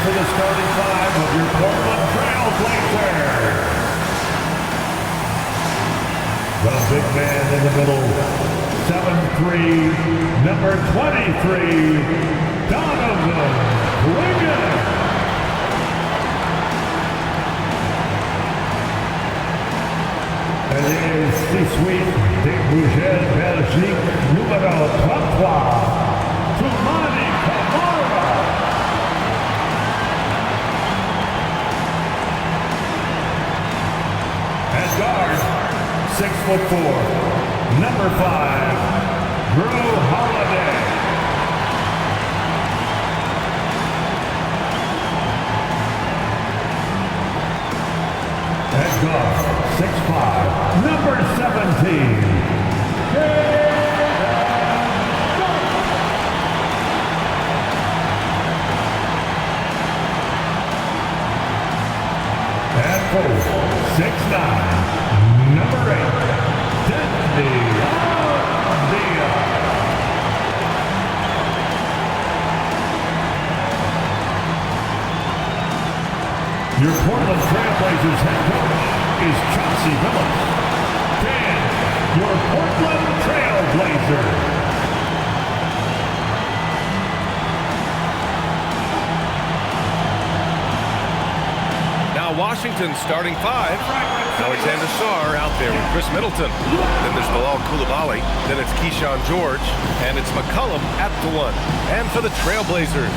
for the starting five of your Portland Trail Blazers. The big man in the middle, 7'3", number 23, Donovan Clingan. Elle est C-Suite des Bougelles Belgique, numéro 33, Toumani Camara. And guard, 6'4", number 5, Drew Holiday. And guard, 6'5", number 17, and forward, 6'9", number 8, Destiny Avdia. Your Portland Trail Blazers head coach is Chauncey Billups. Dan, your Portland Trail Blazers. Now Washington's starting five. Alexander Sarr out there with Chris Middleton. Then there's Bilal Coulibaly. Then it's Keyshawn George. And it's McCollum at the 1. And for the Trailblazers,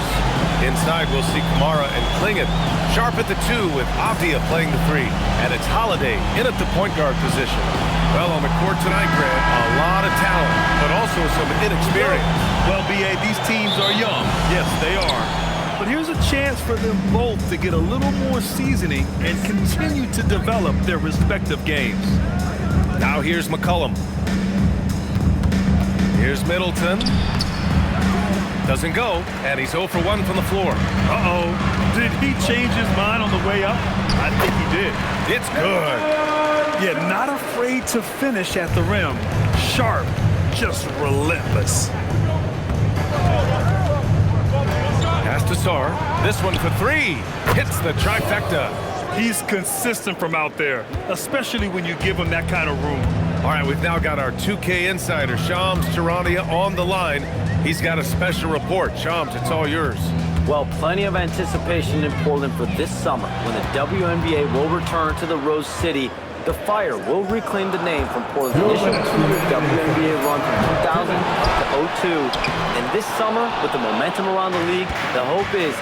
inside we'll see Camara and Clingan. Sharp at the 2 with Avdia playing the 3. And it's Holiday in at the point guard position. Well, on the court tonight, Grant, a lot of talent, but also some inexperience. Well, B.A., these teams are young. Yes, they are. But here's a chance for them both to get a little more seasoning and continue to develop their respective games. Now here's McCollum. Here's Middleton. Doesn't go, and he's 0 for 1 from the floor. Uh-oh. Did he change his mind on the way up? I think he did. It's good. Yeah, not afraid to finish at the rim. Sharp, just relentless. Pass to Sarr. This one for 3. Hits the trifecta. He's consistent from out there, especially when you give him that kind of room. All right, we've now got our 2K insider, Shams Charania, on the line. He's got a special report. Shams, it's all yours. Well, plenty of anticipation in Portland for this summer when the WNBA will return to the Rose City. The Fire will reclaim the name from Portland's initial 2-year WNBA run from 2000 to 02. And this summer, with the momentum around the league, the hope is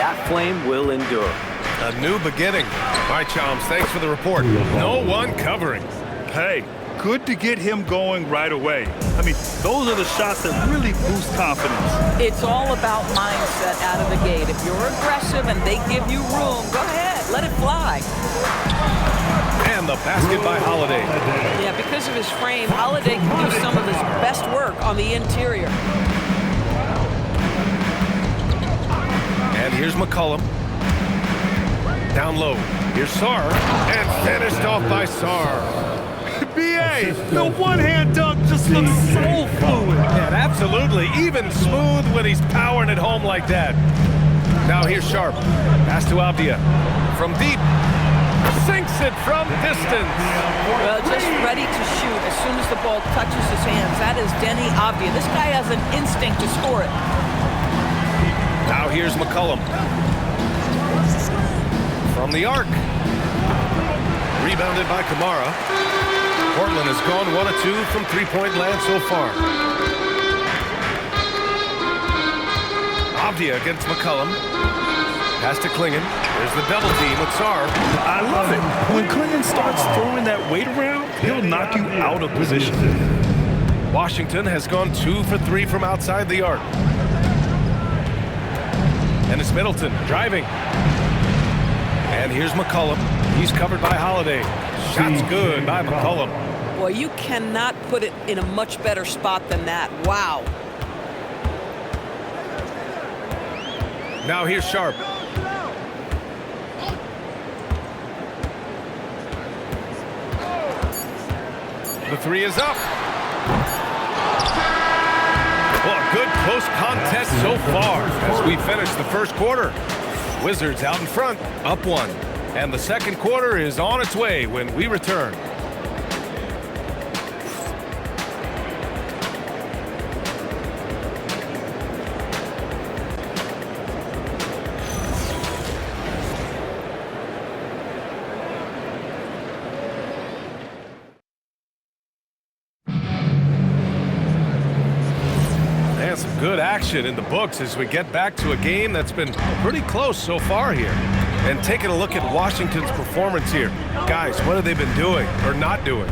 that flame will endure. A new beginning. All right, Shams, thanks for the report. No one covering. Hey, good to get him going right away. I mean, those are the shots that really boost confidence. It's all about mindset out of the gate. If you're aggressive and they give you room, go ahead, let it fly. And the basket by Holiday. Yeah, because of his frame, Holiday can do some of his best work on the interior. And here's McCollum. Down low. Here's Sarr. And finished off by Sarr. B.A., the one-hand dunk just looks so fluid. Yeah, absolutely. Even smooth when he's powering it home like that. Now here's Sharp. Pass to Avdia. From deep. Sinks it from distance. Well, just ready to shoot as soon as the ball touches his hands. That is Deni Avdia. This guy has an instinct to score it. Now here's McCollum. From the arc. Rebounded by Camara. Portland has gone 1 of 2 from three-point land so far. Avdia against McCollum. Pass to Clingan. There's the double team with Sarr. I love it. When Clingan starts throwing that weight around, he'll knock you out of position. Washington has gone 2 for 3 from outside the arc. And it's Middleton driving. And here's McCollum. He's covered by Holiday. Shot's good by McCollum. Boy, you cannot put it in a much better spot than that. Wow. Now here's Sharp. The 3 is up. Well, a good close contest so far as we finish the first quarter. Wizards out in front, up 1. And the second quarter is on its way when we return. Some good action in the books as we get back to a game that's been pretty close so far here. And taking a look at Washington's performance here. Guys, what have they been doing or not doing?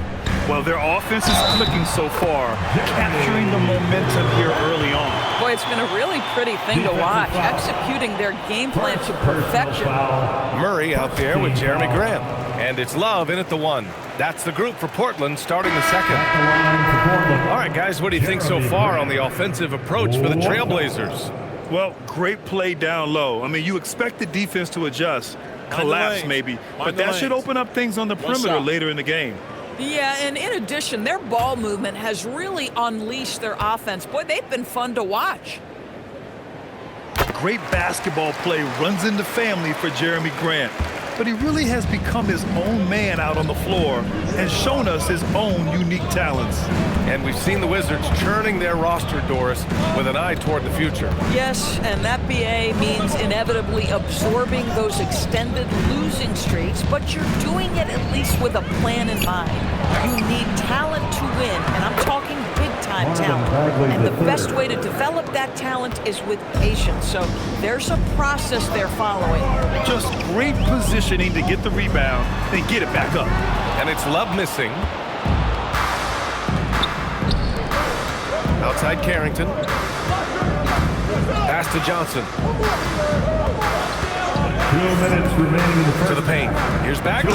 Well, their offense is clicking so far, capturing the momentum here early on. Boy, it's been a really pretty thing to watch, executing their game plan to perfection. Murray out there with Jeremy Grant. And it's Love in at the 1. That's the group for Portland starting the second. All right, guys, what do you think so far on the offensive approach for the Trailblazers? Well, great play down low. I mean, you expect the defense to adjust, collapse maybe, but that should open up things on the perimeter later in the game. Yeah, and in addition, their ball movement has really unleashed their offense. Boy, they've been fun to watch. Great basketball play runs into family for Jeremy Grant. But he really has become his own man out on the floor and shown us his own unique talents. And we've seen the Wizards churning their roster, Doris, with an eye toward the future. Yes, and that BA means inevitably absorbing those extended losing streaks, but you're doing it at least with a plan in mind. You need talent to win, and I'm talking big-time talent. And the best way to develop that talent is with patience. So there's a process they're following. Just great positioning to get the rebound and get it back up. And it's Love missing. Outside Carrington. Pass to Johnson. 2 minutes remaining in the first. To the paint. Here's Bagley.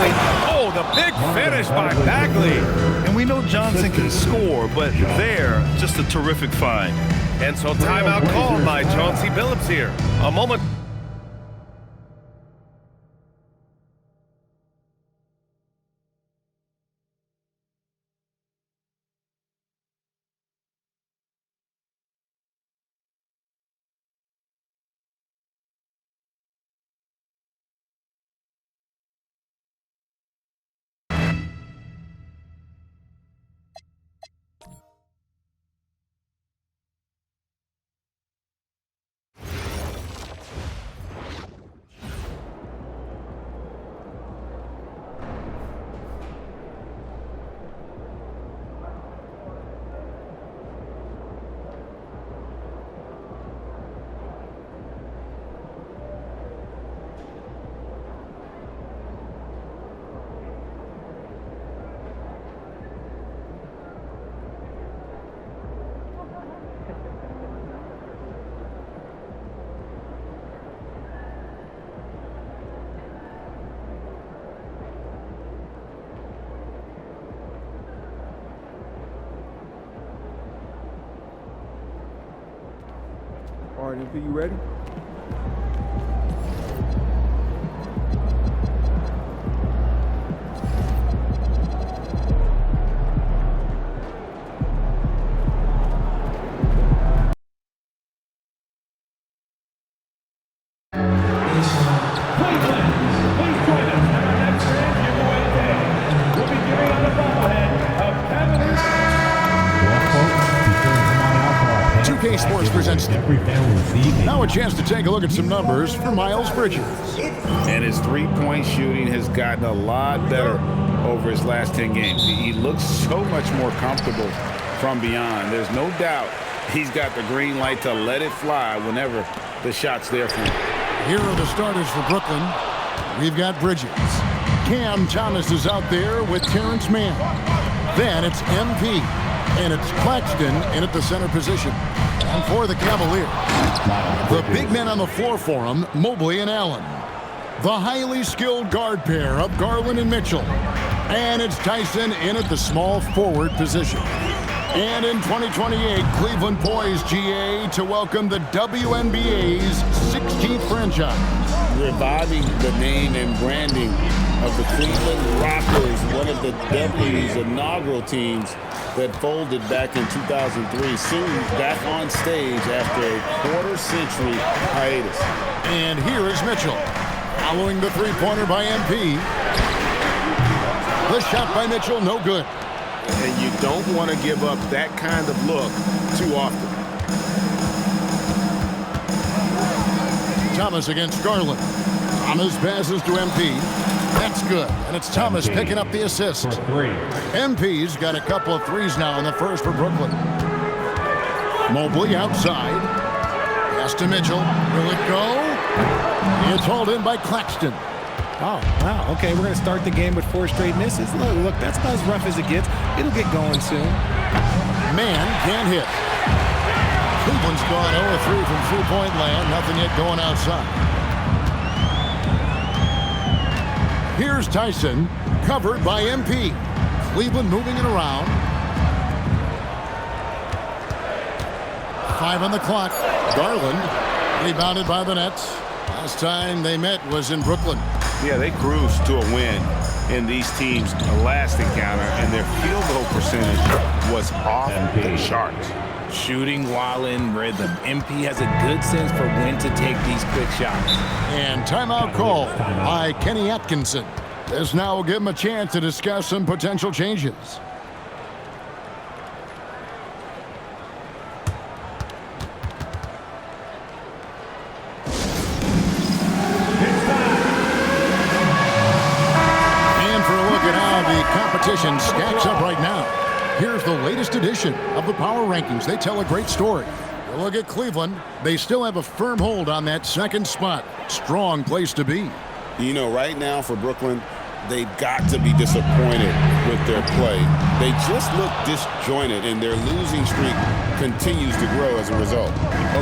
Oh, the big finish by Bagley. And we know Johnson can score, but they're just a terrific find. And so timeout called by Chauncey Billups here. A moment. All right, MP, you ready? Sports presents now a chance to take a look at some numbers for Miles Bridges. And his three-point shooting has gotten a lot better over his last 10 games. He looks so much more comfortable from beyond. There's no doubt he's got the green light to let it fly whenever the shot's there for him. Here are the starters for Brooklyn. We've got Bridges. Cam Thomas is out there with Terrence Mann. Then it's MP. And it's Claxton in at the center position. And for the Cavaliers, the big men on the floor for them, Mobley and Allen. The highly skilled guard pair of Garland and Mitchell. And it's Tyson in at the small forward position. And in 2028, Cleveland poised, GA, to welcome the WNBA's 16th franchise. Reviving the name and branding of the Cleveland Rockers, one of the W's inaugural teams that folded back in 2003. Soon back on stage after a quarter-century hiatus. And here is Mitchell. Following the three-pointer by MP. The shot by Mitchell, no good. And you don't want to give up that kind of look too often. Thomas against Garland. Thomas passes to MP. That's good. And it's Thomas picking up the assist. MP's got a couple of threes now in the first for Brooklyn. Mobley outside. Pass to Mitchell. Will it go? It's hauled in by Claxton. Oh, wow. Okay, we're going to start the game with 4 straight misses. Look, that's about as rough as it gets. It'll get going soon. Man can't hit. Cleveland's gone 0-3 from three-point land. Nothing yet going outside. Here's Tyson, covered by MP. Cleveland moving it around. 5 on the clock. Garland rebounded by the Nets. Last time they met was in Brooklyn. Yeah, they cruised to a win in these teams' last encounter, and their field goal percentage was off the charts. Shooting while in rhythm. MP has a good sense for when to take these quick shots. And timeout call by Kenny Atkinson. This now will give him a chance to discuss some potential changes. And for a look at how the competition stacks up right now. Here's the latest edition of the Power Rankings. They tell a great story. You look at Cleveland, they still have a firm hold on that second spot. Strong place to be. You know, right now for Brooklyn, they've got to be disappointed with their play. They just look disjointed, and their losing streak continues to grow as a result.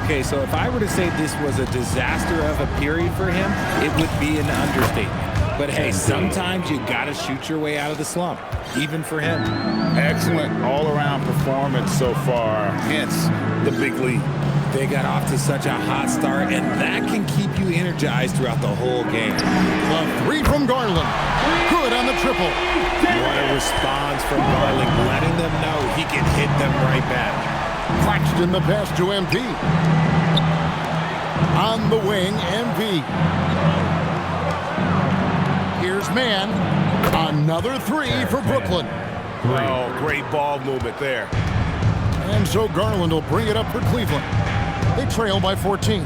Okay, so if I were to say this was a disaster of a period for him, it would be an understatement. But hey, sometimes you gotta shoot your way out of the slump, even for him. Excellent all-around performance so far, hence the big lead. They got off to such a hot start, and that can keep you energized throughout the whole game. The three from Garland. Good on the triple. What a response from Garland, letting them know he can hit them right back. Claxton the pass to MP. On the wing, MP. Here's Mann. Another three for Brooklyn. Oh, great ball movement there. And so Garland will bring it up for Cleveland. They trail by 14.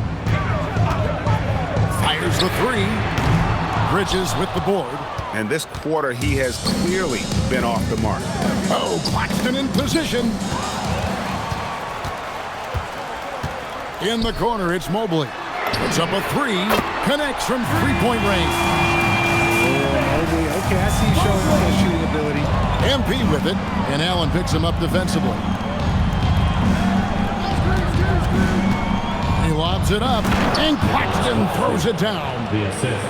Fires the three. Bridges with the board. And this quarter, he has clearly been off the mark. Oh, Claxton in position. In the corner, it's Mobley. Puts up a three. Connects from three-point range. Mobley, okay, I see you showing off that shooting ability. MP with it, and Allen picks him up defensively. He lobs it up, and Claxton throws it down.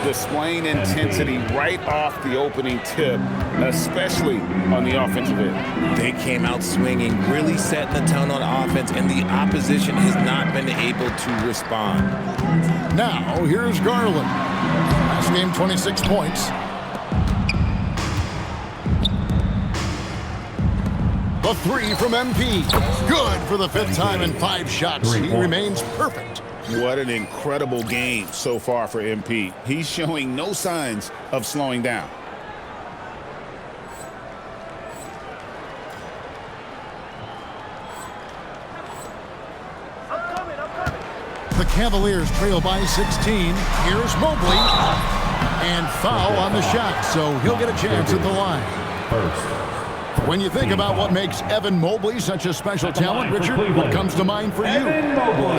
Displaying intensity right off the opening tip, especially on the offensive end. They came out swinging, really setting the tone on offense, and the opposition has not been able to respond. Now, here's Garland. Last game, 26 points. The three from MP. Good for the 5th time in 5 shots. He remains perfect. What an incredible game so far for MP. He's showing no signs of slowing down. The Cavaliers trail by 16. Here's Mobley. And foul on the shot, so he'll get a chance at the line. When you think about what makes Evan Mobley such a special talent, Richard, what comes to mind for you?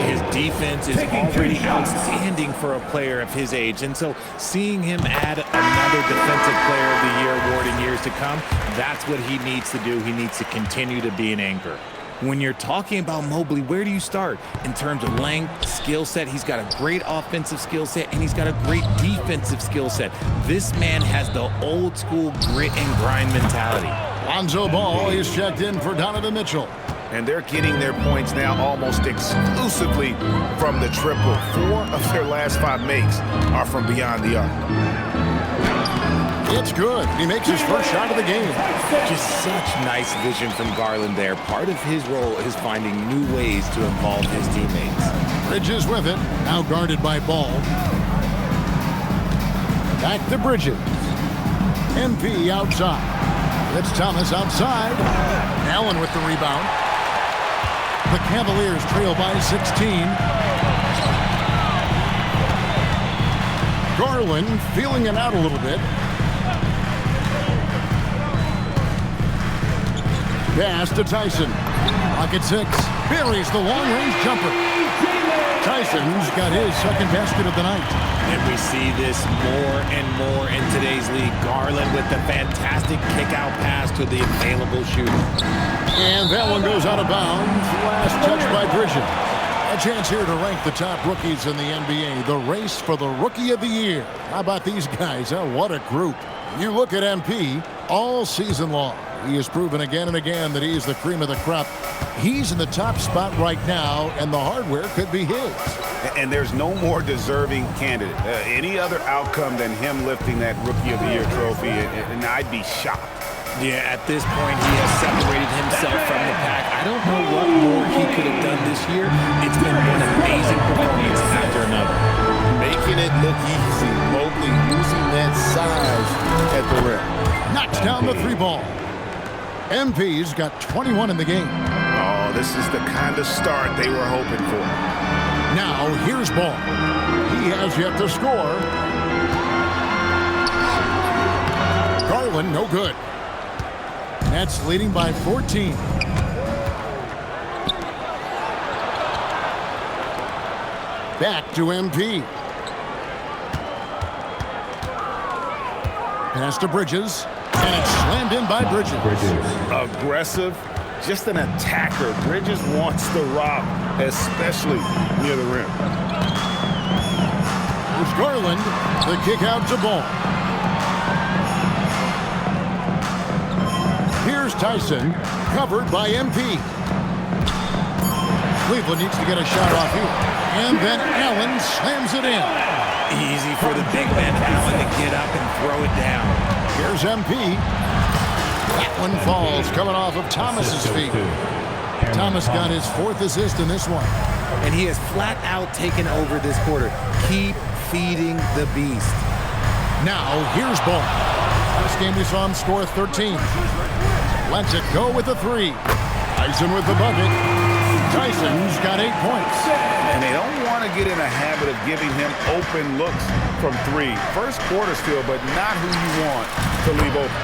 His defense is already outstanding for a player of his age, and so seeing him add another Defensive Player of the Year award in years to come, that's what he needs to do. He needs to continue to be an anchor. When you're talking about Mobley, where do you start? In terms of length, skill set, he's got a great offensive skill set, and he's got a great defensive skill set. This man has the old school grit and grind mentality. Lonzo Ball is checked in for Donovan Mitchell. And they're getting their points now almost exclusively from the triple. 4 of their last 5 makes are from beyond the arc. It's good. He makes his first shot of the game. Just such nice vision from Garland there. Part of his role is finding new ways to involve his teammates. Bridges with it. Now guarded by Ball. Back to Bridges. MP outside. It's Thomas outside. Allen with the rebound. The Cavaliers trail by 16. Garland feeling it out a little bit. Pass to Tyson. Pocket 6. Buries the long-range jumper. Tyson's got his second basket of the night. And we see this more and more in today's league. Garland with the fantastic kick-out pass to the available shooter. And that one goes out of bounds. Last touch by Bridges. A chance here to rank the top rookies in the NBA. The race for the Rookie of the Year. How about these guys? Huh? What a group. You look at MP all season long. He has proven again and again that he is the cream of the crop. He's in the top spot right now, and the hardware could be his. And there's no more deserving candidate. Any other outcome than him lifting that Rookie of the Year trophy, and I'd be shocked. Yeah, at this point, he has separated himself from the pack. I don't know what more he could have done this year. It's been one amazing performance after another. Making it look easy. Mobley using that size at the rim. Knocks down the three ball. MP's got 21 in the game. Oh, this is the kind of start they were hoping for. Now, here's Ball. He has yet to score. Garland, no good. Nets leading by 14. Back to MP. Pass to Bridges. And it's slammed in by Bridges. Aggressive, just an attacker. Bridges wants the rock, especially near the rim. Here's Garland. The kick out to Ball. Here's Tyson, covered by MP. Cleveland needs to get a shot off here. And then Allen slams it in. Easy for the big man Allen to get up and throw it down. Here's MP. That one falls, coming off of Thomas's feet. Thomas got his fourth assist in this one. And he has flat out taken over this quarter. Keep feeding the beast. Now, here's Ball. Last game we saw him score 13. Lets it go with a three. Tyson with the bucket. Tyson's got 8 points. And they don't want to get in a habit of giving him open looks from three. First quarter still, but not who you want to leave open.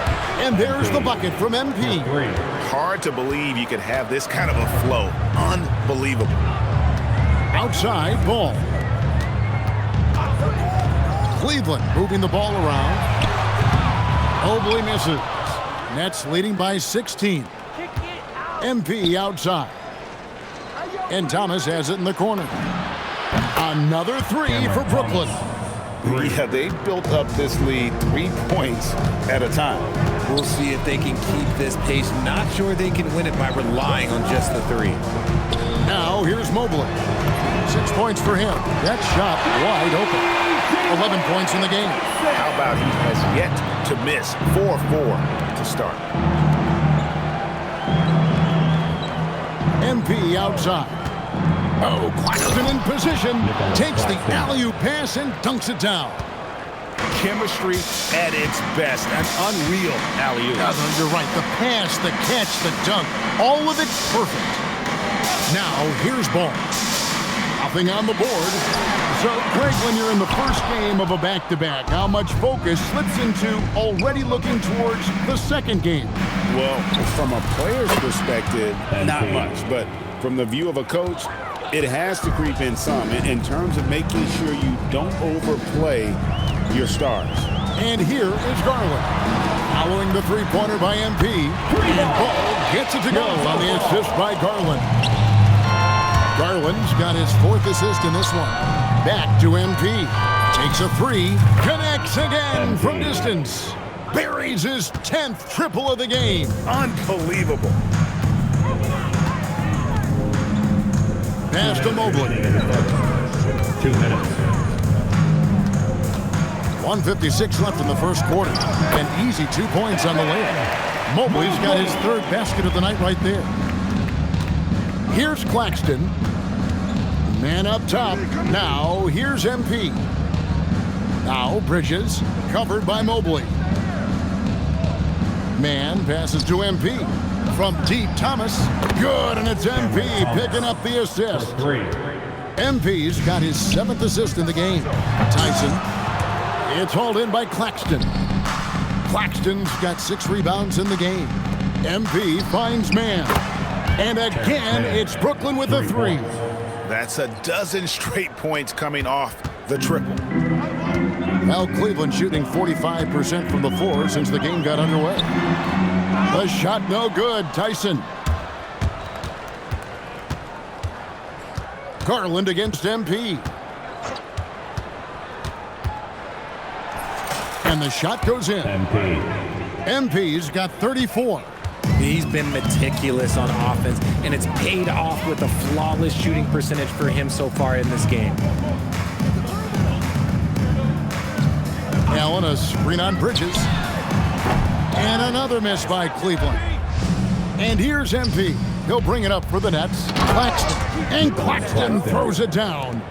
And there's the bucket from MP. Hard to believe you could have this kind of a flow. Unbelievable. Outside, Ball. Cleveland moving the ball around. Mobley misses. Nets leading by 16. MP outside. And Thomas has it in the corner. Another three for Brooklyn. Yeah, they built up this lead 3 points at a time. We'll see if they can keep this pace. Not sure they can win it by relying on just the three. Now here's Mobley. 6 points for him. That shot wide open. 11 points in the game. How about he has yet to miss 4-4 to start. MP outside. Oh, Claxton in position. Takes the alley-oop pass and dunks it down. Chemistry at its best. An unreal alley-oop. You're right. The pass, the catch, the dunk. All of it perfect. Now, here's Ball. Nothing on the board. So, Craig, when you're in the first game of a back-to-back, how much focus slips into already looking towards the second game? Well, from a player's perspective, not much. But from the view of a coach, it has to creep in some in terms of making sure you don't overplay your stars. And here is Garland. Following the three-pointer by MP. And Ball gets it to go on the assist by Garland. Garland's got his fourth assist in this one. Back to MP. Takes a three. Connects again from distance. Buries his 10th triple of the game. Unbelievable. Pass to Mobley. 2 minutes. 1:56 left in the first quarter. An easy 2 points on the layup. Mobley's got his third basket of the night right there. Here's Claxton. Man up top. Now here's MP. Now Bridges, covered by Mobley. Man passes to MP. From deep, Thomas. Good, and it's MP picking up the assist. MP's got his 7th assist in the game. Tyson. It's hauled in by Claxton. Claxton's got 6 rebounds in the game. MP finds Man. And again, it's Brooklyn with a 3. That's a dozen straight points coming off the triple. Now Cleveland shooting 45% from the floor since the game got underway. The shot no good. Tyson. Garland against MP. And the shot goes in. MP's got 34. He's been meticulous on offense, and it's paid off with a flawless shooting percentage for him so far in this game. Allen, a screen on Bridges. And another miss by Cleveland. And here's MP. He'll bring it up for the Nets. Claxton. And Claxton throws it down.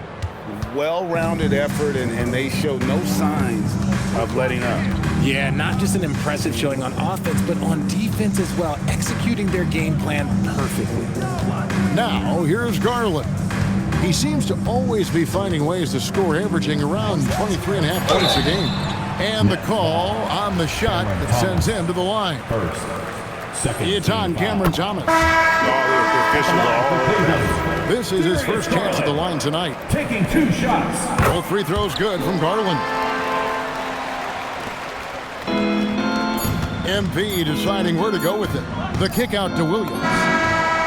Well-rounded effort, and they show no signs of letting up. Yeah, not just an impressive showing on offense, but on defense as well, executing their game plan perfectly. Now, here's Garland. He seems to always be finding ways to score, averaging around 23.5 points a game. And the call on the shot that sends him to the line. It's on Cameron Thomas. This is his first chance at the line tonight. Taking 2 shots. Both free throws good from Garland. MP deciding where to go with it. The kick out to Williams.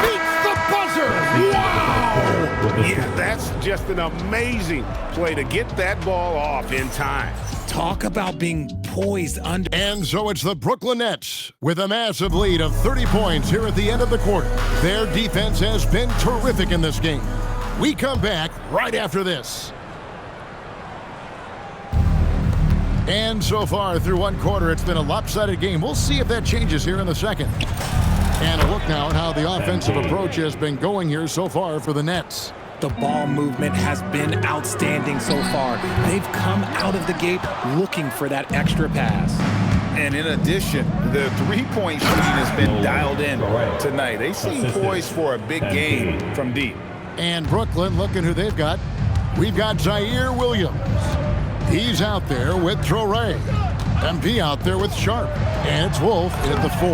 Beats the buzzer! Wow! Yeah, that's just an amazing play to get that ball off in time. Talk about being poised under. And so it's the Brooklyn Nets with a massive lead of 30 points here at the end of the quarter. Their defense has been terrific in this game. We come back right after this. And so far through one quarter, it's been a lopsided game. We'll see if that changes here in the second. And a look now at how the offensive approach has been going here so far for the Nets. The ball movement has been outstanding so far. They've come out of the gate looking for that extra pass. And in addition, the three-point shooting has been dialed in tonight. They seem poised for a big game from deep. And Brooklyn, looking who they've got. We've got Zaire Williams. He's out there with Traoré. MP out there with Sharp. And it's Wolf at the 4.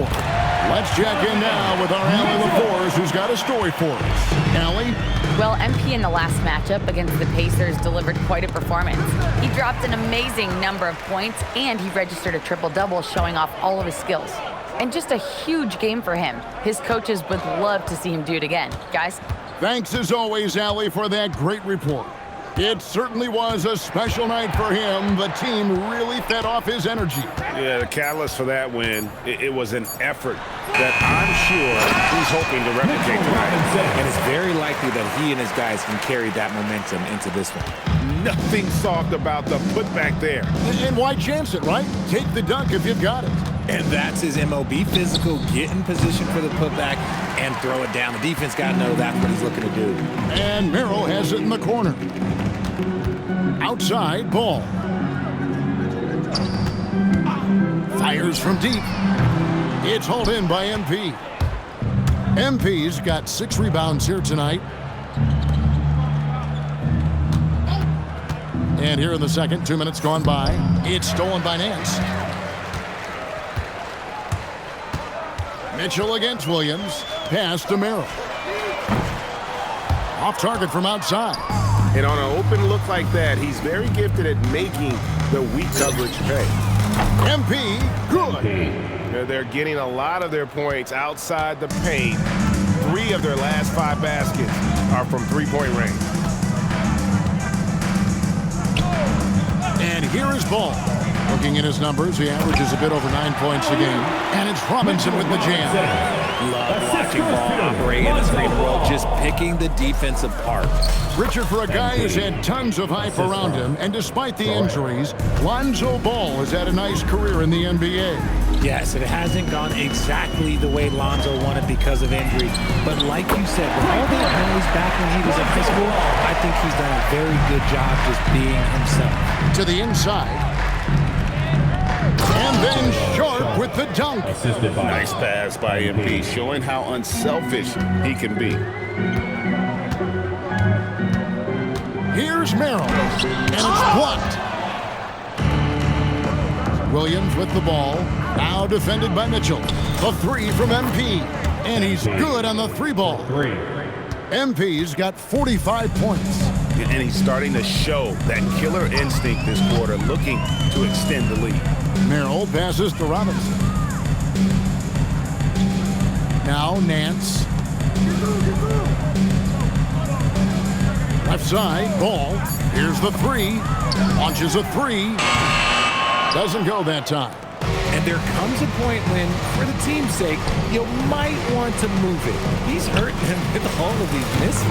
Let's check in now with our Allie LaForce, who's got a story for us. Allie? Well, MP in the last matchup against the Pacers delivered quite a performance. He dropped an amazing number of points, and he registered a triple-double, showing off all of his skills. And just a huge game for him. His coaches would love to see him do it again. Guys? Thanks as always, Allie, for that great report. It certainly was a special night for him. The team really fed off his energy. Yeah, the catalyst for that win, it was an effort that I'm sure he's hoping to replicate tonight. And it's very likely that he and his guys can carry that momentum into this one. Nothing soft about the putback there. And why chance it, right? Take the dunk if you've got it. And that's his MO. Be physical, get in position for the putback, and throw it down. The defense got to know that's what he's looking to do. And Merrill has it in the corner. Outside ball. Fires from deep. It's hauled in by MP. MP's got 6 rebounds here tonight. And here in the second, 2 minutes gone by. It's stolen by Nance. Mitchell against Williams. Pass to Merrill. Off target from outside. And on an open look like that, he's very gifted at making the weak coverage pay. MP, good. They're getting a lot of their points outside the paint. 3 of their last 5 baskets are from three-point range. And here is Ball. Looking at his numbers, he averages a bit over 9 points a game. And it's Robinson with the jam. Love watching Ball operate in the screen roll, just picking the defense apart. Richard, for a guy who's had tons of hype around him, and despite the injuries, Lonzo Ball has had a nice career in the NBA. Yes, it hasn't gone exactly the way Lonzo wanted because of injury. But like you said, with all that noise back when he was in high school, I think he's done a very good job just being himself. To the inside. And then Sharp with the dunk. Nice pass by MP, showing how unselfish he can be. Here's Merrill, and it's blocked. Williams with the ball, now defended by Mitchell. The three from MP, and he's good on the three ball. MP's got 45 points. And he's starting to show that killer instinct this quarter, looking to extend the lead. Merrill passes to Robinson. Now Nance. Left side, Ball. Here's the three. Launches a three. Doesn't go that time. And there comes a point when, for the team's sake, you might want to move it. He's hurting him with all of these misses.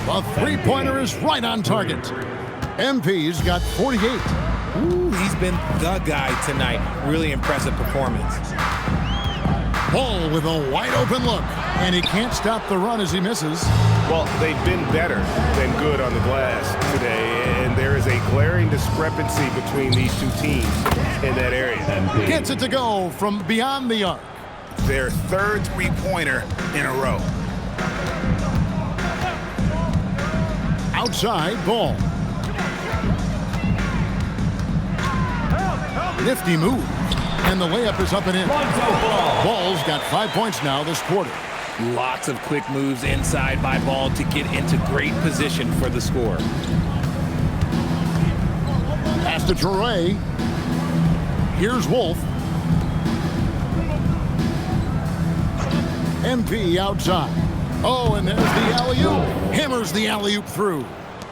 The three-pointer is right on target. MP's got 48. Ooh, he's been the guy tonight. Really impressive performance. Ball with a wide-open look, and he can't stop the run as he misses. Well, they've been better than good on the glass today, and there is a glaring discrepancy between these two teams in that area. Gets it to go from beyond the arc. Their third three-pointer in a row. Outside, Ball. Nifty move. And the layup is up and in. Ball's got 5 points now this quarter. Lots of quick moves inside by Ball to get into great position for the score. Pass to Toure. Here's Wolf. MP outside. Oh, and there's the alley-oop. Hammers the alley-oop through.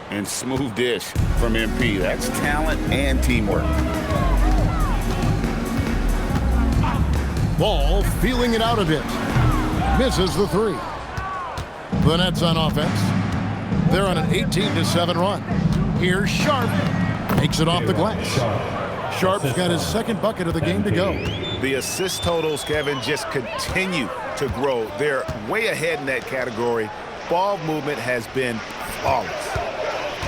And smooth dish from MP. That's talent and teamwork. Ball feeling it out a bit. Misses the three. The Nets on offense. They're on an 18-7 run. Here's Sharp. Makes it off the glass. Sharp's got his second bucket of the game to go. The assist totals, Kevin, just continue to grow. They're way ahead in that category. Ball movement has been flawless.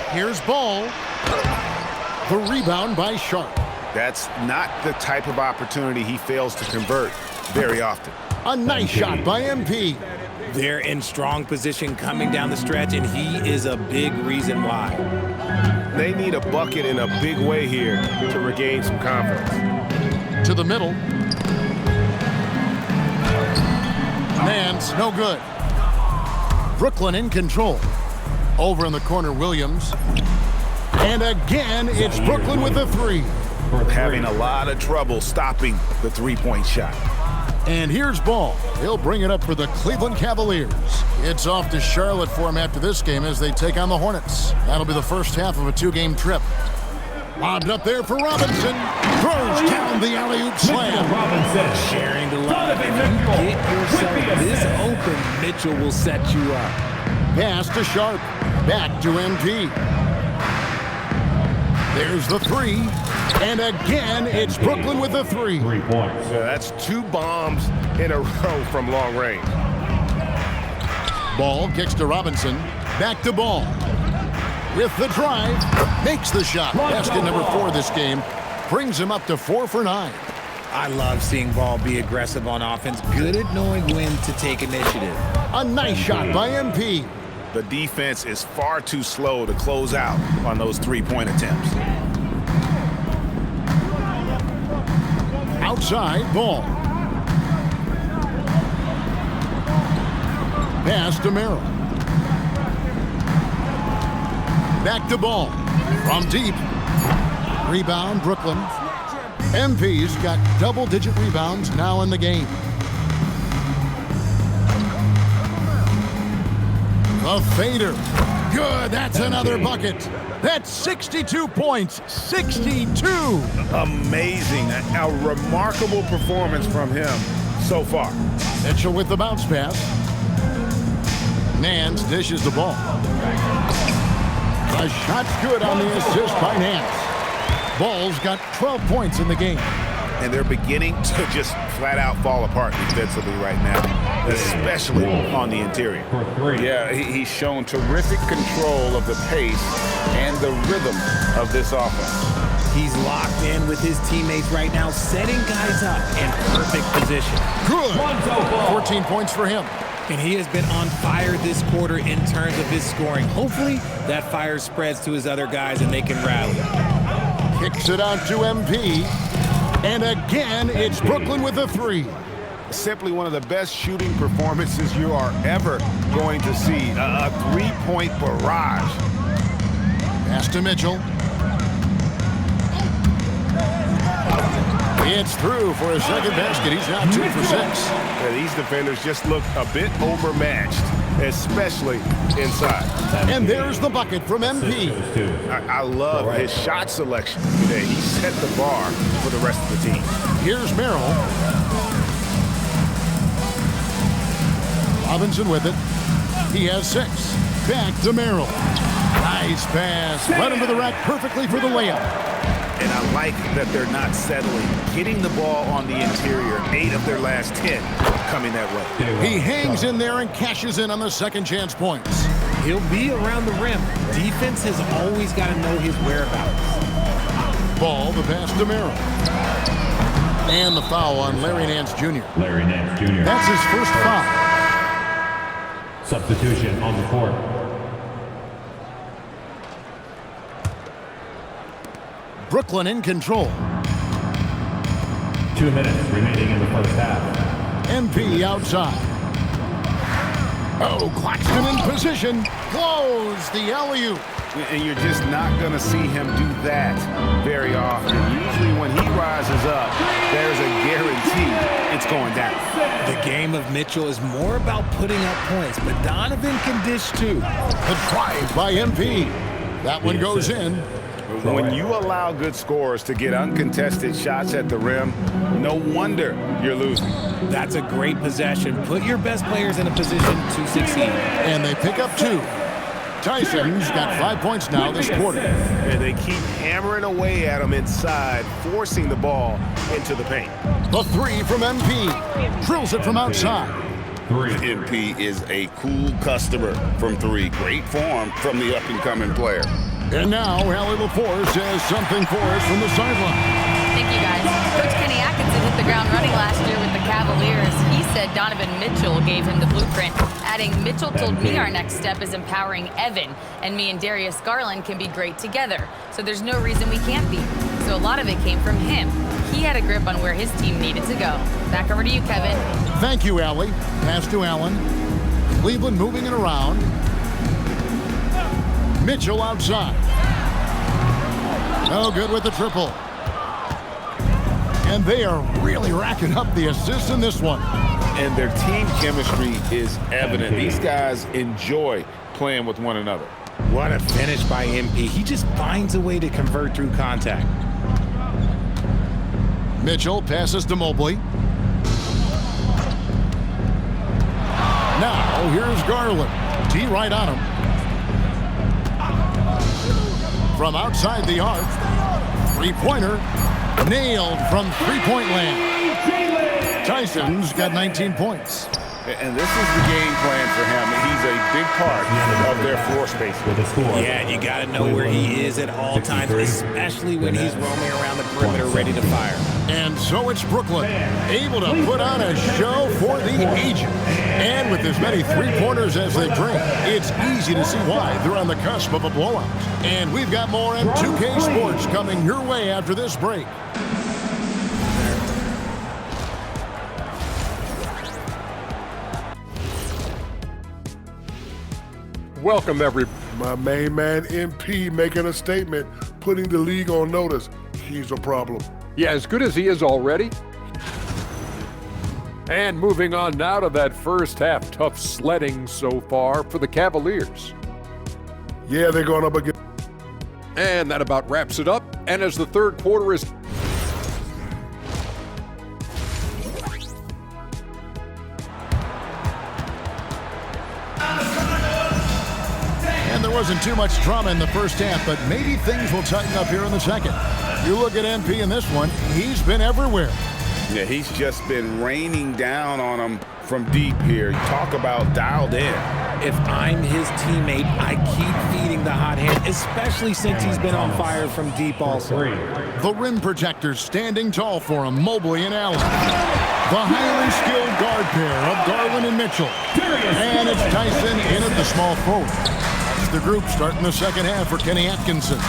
Here's Ball. The rebound by Sharp. That's not the type of opportunity he fails to convert very often. A nice shot by MP. They're in strong position coming down the stretch, and he is a big reason why. They need a bucket in a big way here to regain some confidence. To the middle. Nance, no good. Brooklyn in control. Over in the corner, Williams. And again, it's Brooklyn with the three. Having a lot of trouble stopping the three-point shot. And here's Ball. He'll bring it up for the Cleveland Cavaliers. It's off to Charlotte for him after this game as they take on the Hornets. That'll be the first half of a two-game trip. Lobbed up there for Robinson. Throws down the alley-oop slam. Robinson. Sharing the love. If you get yourself this open, Mitchell will set you up. Pass to Sharp. Back to MP. There's the three. And again, it's Brooklyn with the three. 3 points. So that's two bombs in a row from long range. Ball kicks to Robinson. Back to Ball. With the drive. Makes the shot. Basket number 4 this game. Brings him up to 4 for 9. I love seeing Ball be aggressive on offense. Good at knowing when to take initiative. A nice shot by MP. The defense is far too slow to close out on those three-point attempts. Outside, Ball. Pass to Merrill. Back to Ball. From deep. Rebound, Brooklyn. MP's got double-digit rebounds now in the game. The fader. Good, that's another bucket. That's 62 points, 62. Amazing. A remarkable performance from him so far. Mitchell with the bounce pass. Nance dishes the ball. A shot's good on the assist by Nance. Ball's got 12 points in the game. And they're beginning to just flat out fall apart defensively right now, especially on the interior. Yeah, he's shown terrific control of the pace and the rhythm of this offense. He's locked in with his teammates right now, setting guys up in perfect position. Good. 14 points for him. And he has been on fire this quarter in terms of his scoring. Hopefully, that fire spreads to his other guys and they can rally. Kicks it out to MP. And again, it's Brooklyn with a three. Simply one of the best shooting performances you are ever going to see. A three-point barrage. Pass to Mitchell. It's through for a second basket. He's now 2 for 6. Yeah, these defenders just look a bit overmatched, especially inside. And there's the bucket from MP. I love his shot selection today. He set the bar for the rest of the team. Here's Merrill. Robinson with it. He has 6. Back to Merrill. Nice pass. Led him to the rack perfectly for the layup. And I like that they're not settling. Getting the ball on the interior, 8 of their last 10 coming that way. He hangs in there and cashes in on the second chance points. He'll be around the rim. Defense has always got to know his whereabouts. Ball, the pass to Merrill. And the foul on Larry Nance Jr. Larry Nance Jr. That's his first foul. Substitution on the court. Brooklyn in control. 2 minutes remaining in the first half. MP outside. Oh, Claxton in position. Close the alley-oop. And you're just not going to see him do that very often. Usually when he rises up, there's a guarantee it's going down. The game of Mitchell is more about putting up points, but Donovan can dish too. The drive by MP. That one goes in. When you allow good scorers to get uncontested shots at the rim, no wonder you're losing. That's a great possession. Put your best players in a position to succeed. And they pick up 2. Tyson's got 5 points now this quarter. And they keep hammering away at him inside, forcing the ball into the paint. The 3 from MP. Drills it from outside. MP is a cool customer from 3. Great form from the up-and-coming player. And now, Allie LaForce has something for us from the sideline. Thank you, guys. Coach Kenny Atkinson hit the ground running last year with the Cavaliers. He said Donovan Mitchell gave him the blueprint, adding, Mitchell told me our next step is empowering Evan, and me and Darius Garland can be great together. So there's no reason we can't be. So a lot of it came from him. He had a grip on where his team needed to go. Back over to you, Kevin. Thank you, Allie. Pass to Allen. Cleveland moving it around. Mitchell outside. No good with the triple. And they are really racking up the assists in this one. And their team chemistry is evident. These guys enjoy playing with one another. What a finish by MP. He just finds a way to convert through contact. Mitchell passes to Mobley. Now, here's Garland. T right on him. From outside the arc, three-pointer, nailed from three-point land. Tyson's got 19 points. And this is the game plan for him. He's a big part of their floor space. Yeah, you got to know where he is at all times, especially when he's roaming around the perimeter ready to fire. And so it's Brooklyn, able to put on a show for the ages. And with as many three-pointers as they bring, it's easy to see why they're on the cusp of a blowout. And we've got more M2K Sports coming your way after this break. Welcome, my main man MP making a statement, putting the league on notice. He's a problem. Yeah, as good as he is already. And moving on now to that first half, tough sledding so far for the Cavaliers. Yeah, they're going up against. And that about wraps it up. And as the third quarter is And there wasn't too much drama in the first half, but maybe things will tighten up here in the second. You look at MP in this one, he's been everywhere. Yeah, he's just been raining down on him from deep here. Talk about dialed in. If I'm his teammate, I keep feeding the hot hand, especially since he's been on fire from deep also. The rim protectors standing tall for him, Mobley and Allen. The highly skilled guard pair of Garland and Mitchell. And it's Tyson in at the small forward. That's the group starting the second half for Kenny Atkinson.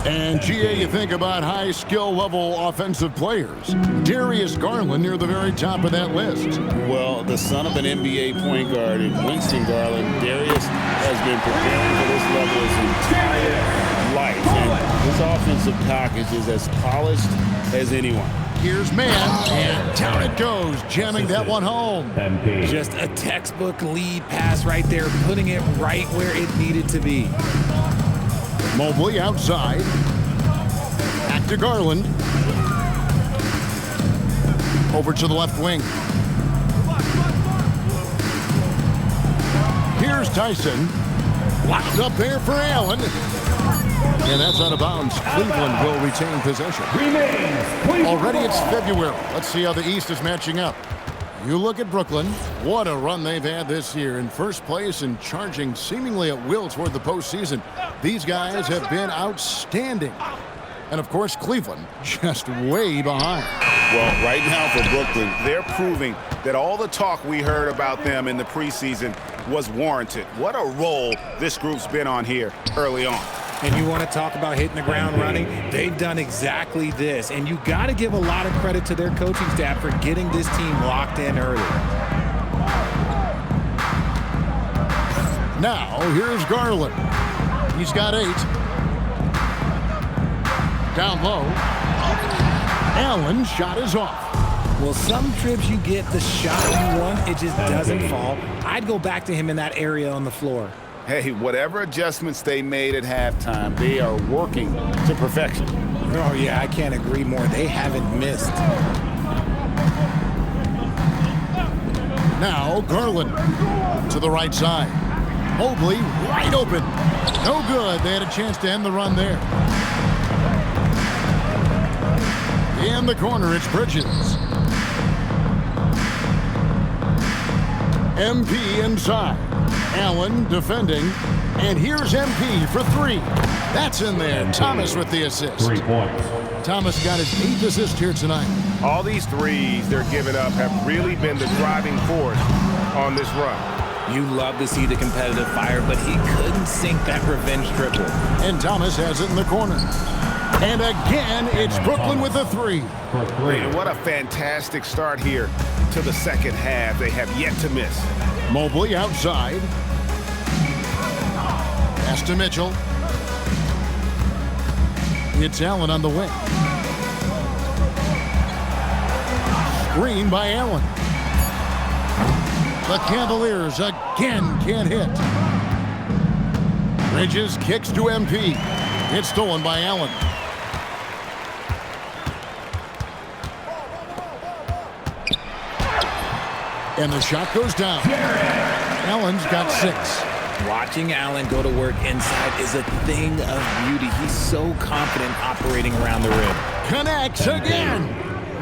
And, GA, you think about high skill level offensive players. Darius Garland near the very top of that list. Well, the son of an NBA point guard in Winston Garland, Darius has been preparing for this level his entire life. And his offensive package is as polished as anyone. Here's man, and down it goes, jamming that one home. Just a textbook lead pass right there, putting it right where it needed to be. Mobley outside. Back to Garland. Over to the left wing. Here's Tyson. Locked up there for Allen. And that's out of bounds. Cleveland will retain possession. Already it's February. Let's see how the East is matching up. You look at Brooklyn. What a run they've had this year. In first place and charging seemingly at will toward the postseason. These guys have been outstanding. And, of course, Cleveland just way behind. Well, right now for Brooklyn, they're proving that all the talk we heard about them in the preseason was warranted. What a role this group's been on here early on. And you want to talk about hitting the ground running? They've done exactly this. And you got to give a lot of credit to their coaching staff for getting this team locked in early. Now, here's Garland. He's got 8. Down low. Allen's shot is off. Well, some trips you get the shot you want, it just doesn't fall. I'd go back to him in that area on the floor. Hey, whatever adjustments they made at halftime, they are working to perfection. Oh, yeah, I can't agree more. They haven't missed. Now, Garland to the right side. Mobley wide open. No good. They had a chance to end the run there. In the corner, it's Bridges. MP inside. Allen defending. And here's MP for 3. That's in there. Thomas with the assist. 3 points. Thomas got his 8th assist here tonight. All these threes they're giving up have really been the driving force on this run. You love to see the competitive fire, but he couldn't sink that revenge triple. And Thomas has it in the corner. And again, it's Brooklyn with a 3. Man, what a fantastic start here to the second half. They have yet to miss. Mobley outside. Pass to Mitchell. It's Allen on the wing. Screen by Allen. The Cavaliers again can't hit. Bridges kicks to MP. It's stolen by Allen. And the shot goes down. Allen's got 6. Watching Allen go to work inside is a thing of beauty. He's so confident operating around the rim. Connects again.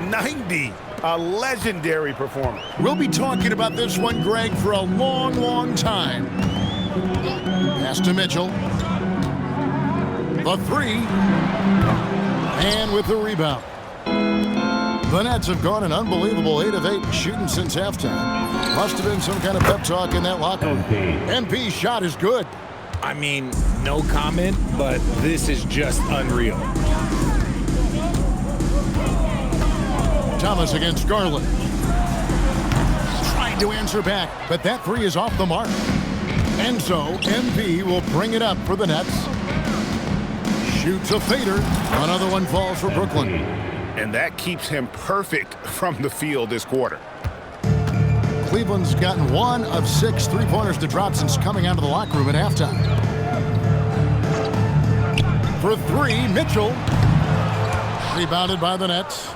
90. A legendary performance. We'll be talking about this one, Greg, for a long, long time. Pass to Mitchell. The 3. And with the rebound. The Nets have gone an unbelievable 8 of 8 shooting since halftime. Must have been some kind of pep talk in that locker room. MP's shot is good. I mean, no comment, but this is just unreal. Thomas against Garland. Trying to answer back, but that 3 is off the mark. And so, MP will bring it up for the Nets. Shoots a fader. Another one falls for Brooklyn. And that keeps him perfect from the field this quarter. Cleveland's gotten 1 of 6 3-pointers to drop since coming out of the locker room at halftime. for three, Mitchell. Rebounded by the Nets.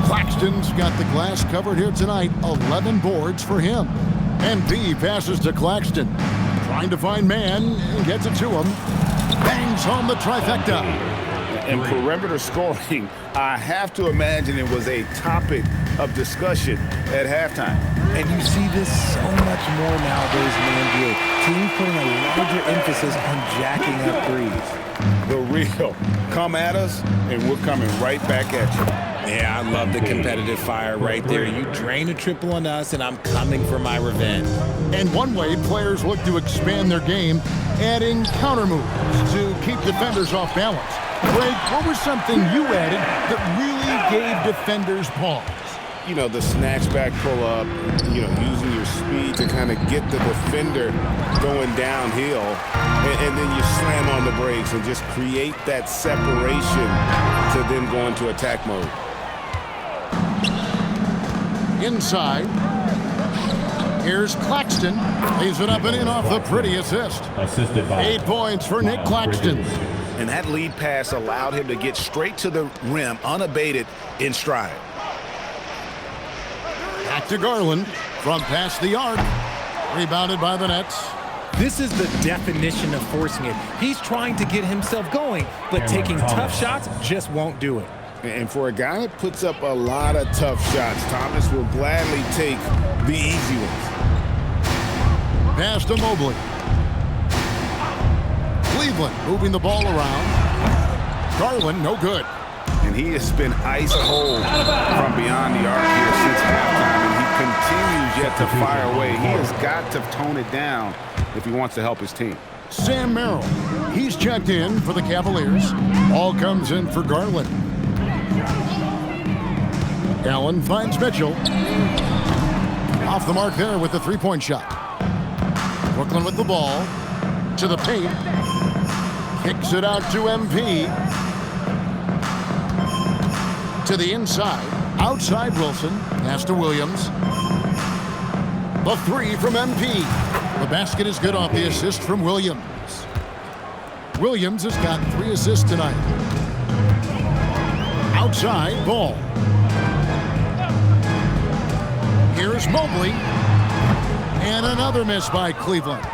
Claxton's got the glass covered here tonight. 11 boards for him. MP passes to Claxton. Trying to find man and gets it to him. Bangs home the trifecta. And perimeter scoring, I have to imagine it was a topic of discussion at halftime. And you see this so much more nowadays in the NBA. Teams putting a larger emphasis on jacking up threes. The real. Come at us, and we're coming right back at you. Yeah, I love the competitive fire right there. You drain a triple on us, and I'm coming for my revenge. And one way players look to expand their game, adding counter moves to keep defenders off balance. Greg, what was something you added that really gave defenders pause? You know, the snatchback pull-up, you know, using your speed to kind of get the defender going downhill, and then you slam on the brakes and just create that separation to then go into attack mode. Inside. Here's Claxton. Leaves it up and in off the pretty assist. Assisted by 8 points for Nick Claxton. And that lead pass allowed him to get straight to the rim, unabated, in stride. Back to Garland from past the arc. Rebounded by the Nets. This is the definition of forcing it. He's trying to get himself going, but taking tough shots just won't do it. And for a guy that puts up a lot of tough shots, Thomas will gladly take the easy ones. Pass to Mobley. Cleveland moving the ball around. Garland, no good. And he has been ice cold from beyond the arc here since halftime, and he continues yet to fire away. He has got to tone it down if he wants to help his team. Sam Merrill, he's checked in for the Cavaliers. Ball comes in for Garland. Allen finds Mitchell. Off the mark there with the three-point shot. Brooklyn with the ball. To the paint. Kicks it out to MP. To the inside. Outside Wilson. Pass to Williams. The three from MP. The basket is good off the assist from Williams. Williams has got 3 assists tonight. Outside, Ball. Here's Mobley. And another miss by Cleveland.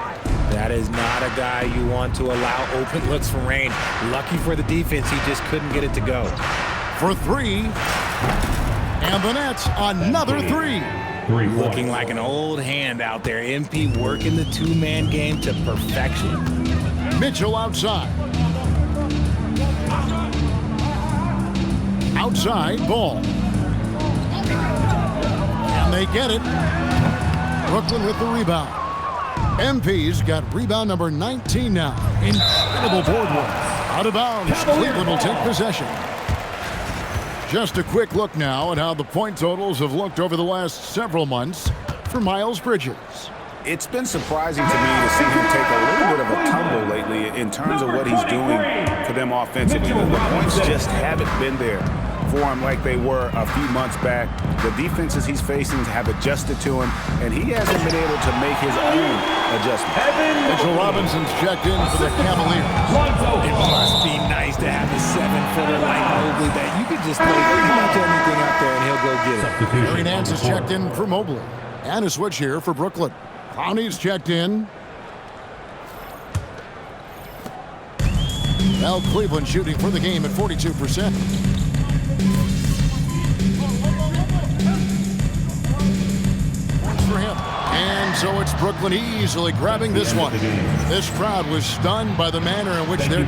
That is not a guy you want to allow open looks from range. Lucky for the defense, he just couldn't get it to go. For 3. And the Nets, another 3. Looking like an old hand out there. MP working the two-man game to perfection. Mitchell outside. Outside, Ball. And they get it. Brooklyn with the rebound. MP's got rebound number 19 now. Incredible board work. Out of bounds. Cleveland will take possession. Just a quick look now at how the point totals have looked over the last several months for Miles Bridges. It's been surprising to me to see him take a little bit of a tumble lately in terms of what he's doing for them offensively. The points just haven't been there for him like they were a few months back. The defenses he's facing have adjusted to him, and he hasn't been able to make his own adjustment. Mitchell Robinson's checked in for the Cavaliers. It must be nice to have a 7-footer like Mobley that you could just play pretty much anything out there and he'll go get it. Larry Nance is checked in for Mobley. And a switch here for Brooklyn. Clowney's checked in. Now Cleveland shooting for the game at 42%. For him. And so it's Brooklyn easily grabbing this one. This crowd was stunned by the manner in which they're